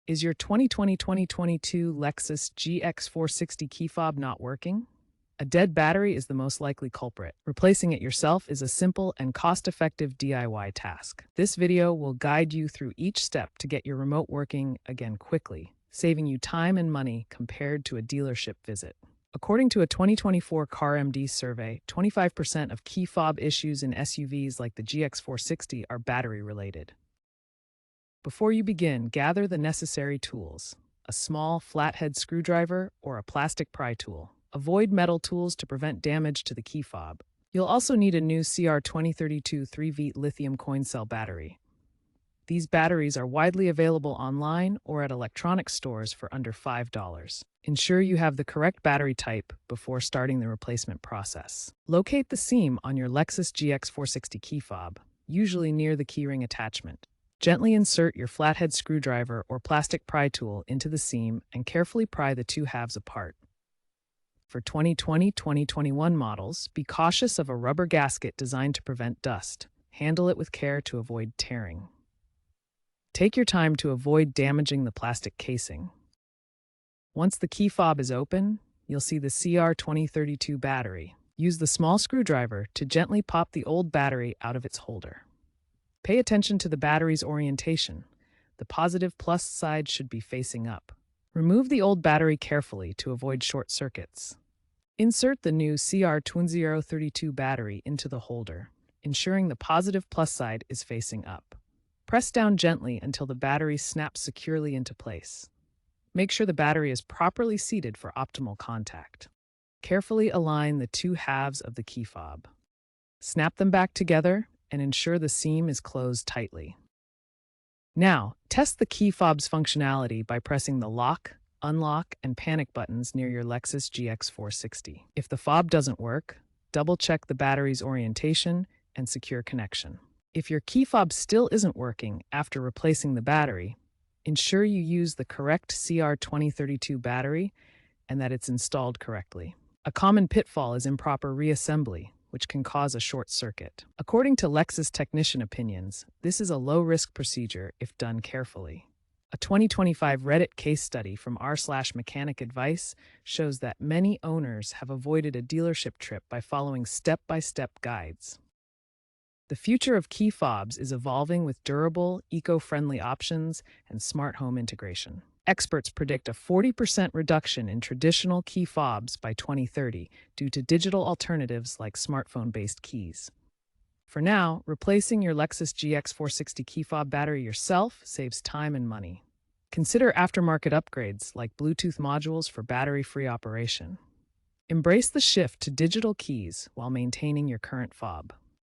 Is your 2020-2022 Lexus GX460 key fob not working? A dead battery is the most likely culprit. Replacing it yourself is a simple and cost-effective DIY task. This video will guide you through each step to get your remote working again quickly, saving you time and money compared to a dealership visit. According to a 2024 CarMD survey, 25% of key fob issues in SUVs like the GX460 are battery-related. Before you begin, gather the necessary tools: a small flathead screwdriver or a plastic pry tool. Avoid metal tools to prevent damage to the key fob. You'll also need a new CR2032 3V lithium coin cell battery. These batteries are widely available online or at electronics stores for under $5. Ensure you have the correct battery type before starting the replacement process. Locate the seam on your Lexus GX460 key fob, usually near the keyring attachment. Gently insert your flathead screwdriver or plastic pry tool into the seam and carefully pry the two halves apart. For 2020-2021 models, be cautious of a rubber gasket designed to prevent dust. Handle it with care to avoid tearing. Take your time to avoid damaging the plastic casing. Once the key fob is open, you'll see the CR2032 battery. Use the small screwdriver to gently pop the old battery out of its holder. Pay attention to the battery's orientation. The positive plus side should be facing up. Remove the old battery carefully to avoid short circuits. Insert the new CR2032 battery into the holder, ensuring the positive plus side is facing up. Press down gently until the battery snaps securely into place. Make sure the battery is properly seated for optimal contact. Carefully align the two halves of the key fob. Snap them back together and ensure the seam is closed tightly. Now, test the key fob's functionality by pressing the lock, unlock, and panic buttons near your Lexus GX460. If the fob doesn't work, double-check the battery's orientation and secure connection. If your key fob still isn't working after replacing the battery, ensure you use the correct CR2032 battery and that it's installed correctly. A common pitfall is improper reassembly, which can cause a short circuit. According to Lexus technician opinions, this is a low-risk procedure if done carefully. A 2025 Reddit case study from r/mechanic advice shows that many owners have avoided a dealership trip by following step-by-step guides. The future of key fobs is evolving with durable, eco-friendly options and smart home integration. Experts predict a 40% reduction in traditional key fobs by 2030 due to digital alternatives like smartphone-based keys. For now, replacing your Lexus GX460 key fob battery yourself saves time and money. Consider aftermarket upgrades like Bluetooth modules for battery-free operation. Embrace the shift to digital keys while maintaining your current fob.